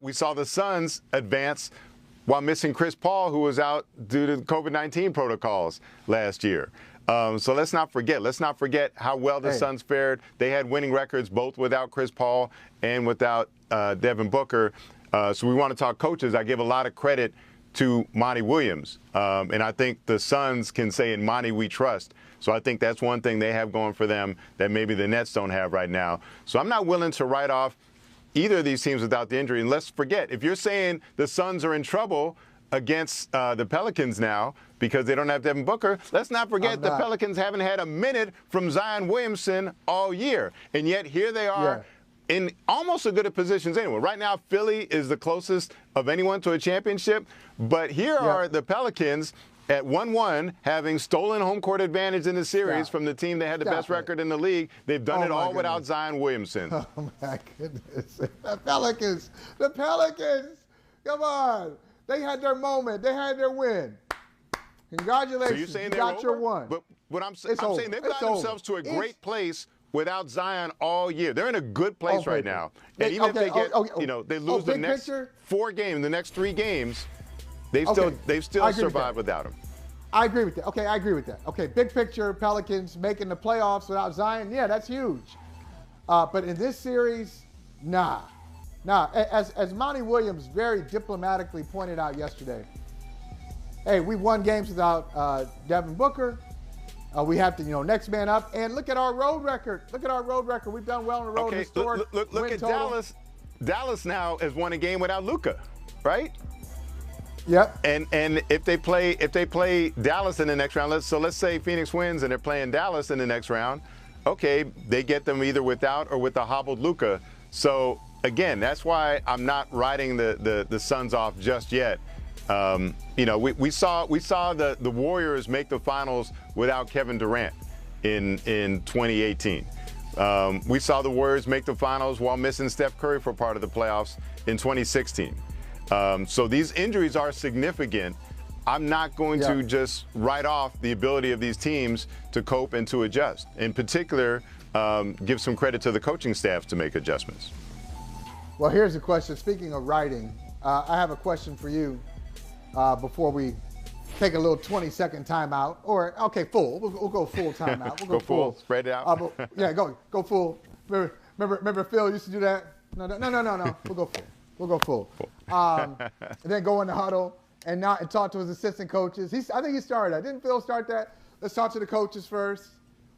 we saw the Suns advance while missing Chris Paul, who was out due to COVID-19 protocols last year. So let's not forget how well the Suns fared. They had winning records both without Chris Paul and without Devin Booker. So we want to talk coaches. I give a lot of credit to Monty Williams. And I think the Suns can say, in Monty we trust. So I think that's one thing they have going for them that maybe the Nets don't have right now. So I'm not willing to write off either of these teams without the injury. And let's forget, if you're saying the Suns are in trouble against the Pelicans now because they don't have Devin Booker, let's not forget the Pelicans haven't had a minute from Zion Williamson all year. And yet here they are in almost as good a positions anyway. Right now, Philly is the closest of anyone to a championship. But here are the Pelicans at 1-1, having stolen home court advantage in the series from the team that had the best record in the league. They've done it all without Zion Williamson. Oh, my goodness. The Pelicans, come on. They had their moment. They had their win. Congratulations. So you're saying you got your one. But what I'm saying they've gotten themselves to a great place without Zion all year. They're in a good place right now. And even if they get, they lose the next 4 games, the next 3 games, they've still survived without him. I agree with that. Okay, I agree with that. Okay, big picture, Pelicans making the playoffs without Zion, yeah, that's huge. But in this series, nah. As Monty Williams very diplomatically pointed out yesterday, hey, we won games without Devin Booker. We have to, next man up. And look at our road record. We've done well on the road. Okay, look at Dallas. Dallas now has won a game without Luka, right? Yep. And if they play Dallas in the next round, let's say Phoenix wins and they're playing Dallas in the next round, okay, they get them either without or with a hobbled Luka. So again, that's why I'm not writing the Suns off just yet. We saw the Warriors make the finals without Kevin Durant in 2018. We saw the Warriors make the finals while missing Steph Curry for part of the playoffs in 2016. So these injuries are significant. I'm not going to just write off the ability of these teams to cope and to adjust. In particular, give some credit to the coaching staff to make adjustments. Well, here's a question. Speaking of writing, I have a question for you before we take a little 20-second timeout. Or, okay, full. We'll go full timeout. We'll go full. Spread it out. Go full. Remember Phil used to do that? No. We'll go full. And then go in the huddle and talk to his assistant coaches. I think he started that. Didn't Phil start that? Let's talk to the coaches first.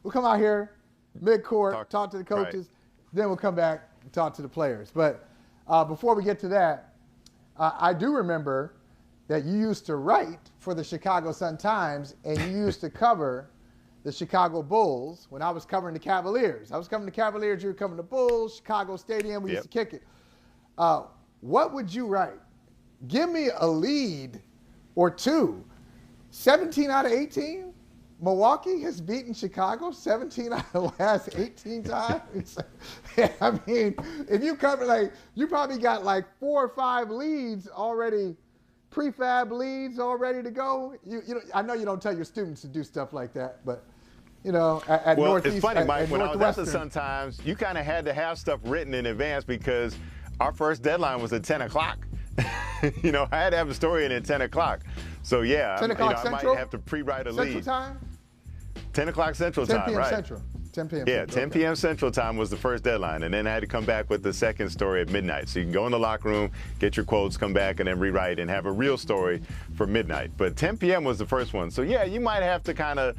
We'll come out here, mid-court, talk to the coaches. Then we'll come back and talk to the players. But before we get to that, I do remember that you used to write for the Chicago Sun-Times, and you used to cover the Chicago Bulls when I was covering the Cavaliers. I was covering the Cavaliers, you were covering the Bulls, Chicago Stadium, we used to kick it. What would you write? Give me a lead or two. 17 out of 18? Milwaukee has beaten Chicago 17 out of the last 18 times? I mean, if you cover, you probably got 4 or 5 leads already, prefab leads all ready to go. I know you don't tell your students to do stuff like that, but, at Northeast. It's funny, Mike, when I was at the Sun-Times, you kind of had to have stuff written in advance because our first deadline was at 10 o'clock. I had to have a story in at 10 o'clock. So, yeah, 10 o'clock I Central? might have to pre-write a lead. Central time? 10 o'clock Central time, 10 p.m. right. Central. 10 p.m. Yeah, Central. 10 p.m. Central time was the first deadline, and then I had to come back with the second story at midnight. So you can go in the locker room, get your quotes, come back, and then rewrite and have a real story for midnight. But 10 p.m. was the first one. So, yeah, you might have to kind of,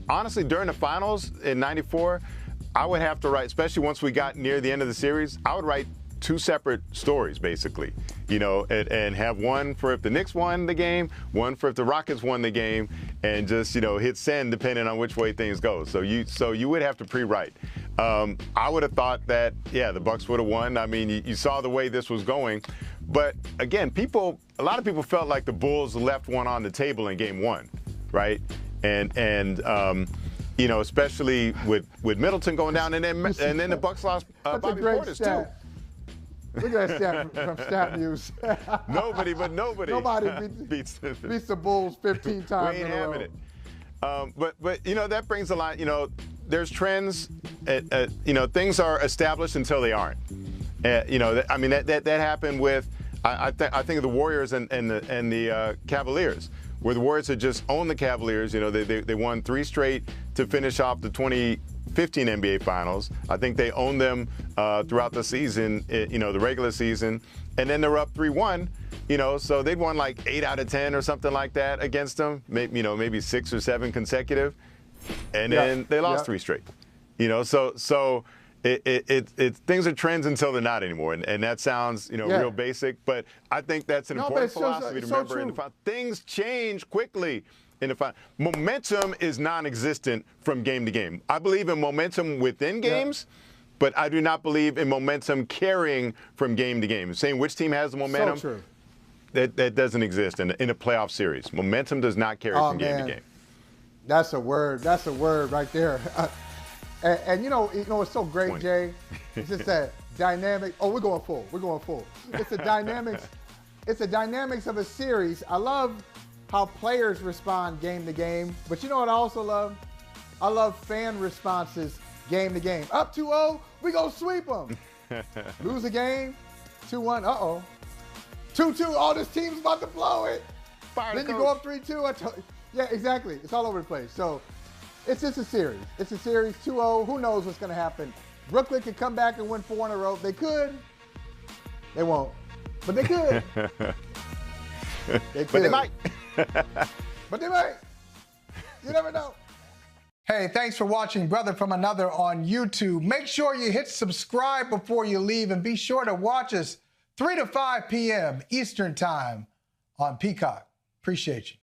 honestly, during the finals in 94, I would have to write, especially once we got near the end of the series, I would write 2 separate stories, basically, and have one for if the Knicks won the game, one for if the Rockets won the game, and just, hit send depending on which way things go. So you would have to pre-write. I would have thought that, the Bucks would have won. I mean, you saw the way this was going. But, again, a lot of people felt like the Bulls left one on the table in game 1, right? And especially with Middleton going down, and then the Bucks lost Bobby Portis, too. Look at that stat from Stat News. Nobody beats the Bulls 15 times we ain't in a row. having it. But that brings a lot. There's trends. Things are established until they aren't. You know, I mean, that happened with, I think of the Warriors and the Cavaliers, where the Warriors had just owned the Cavaliers. You know, they won 3 straight to finish off the 2015 NBA Finals. I think they owned them throughout the season, you know, the regular season. And then they were up 3-1, you know, so they'd won like 8 out of 10 or something like that against them, you know, maybe 6 or 7 consecutive. And then they lost 3 straight, you know, so things are trends until they're not anymore. And that sounds, you know, real basic, but I think that's an important philosophy to remember in the final. Things change quickly in the final. Momentum is non-existent from game to game. I believe in momentum within games, but I do not believe in momentum carrying from game to game. Saying which team has the momentum, So true. That doesn't exist in a playoff series. Momentum does not carry from game to game. That's a word. That's a word right there. And you know what's so great, Jay? It's just that dynamic. Oh, we're going full. We're going full. It's the dynamics. It's the dynamics of a series. I love how players respond game to game. But you know what I also love? I love fan responses game to game. Up 2-0, we gonna sweep them. Lose a game, 2-1. Uh-oh. 2-2. Oh, this team's about to blow it. Fire then the you coach. go up 3-2. Yeah, exactly. It's all over the place. So it's just a series. It's a series, 2-0. Who knows what's going to happen? Brooklyn could come back and win 4 in a row. They could. They won't. But they could. They could. But they might. But they might. You never know. Hey, thanks for watching Brother from Another on YouTube. Make sure you hit subscribe before you leave, and be sure to watch us 3 to 5 p.m. Eastern Time on Peacock. Appreciate you.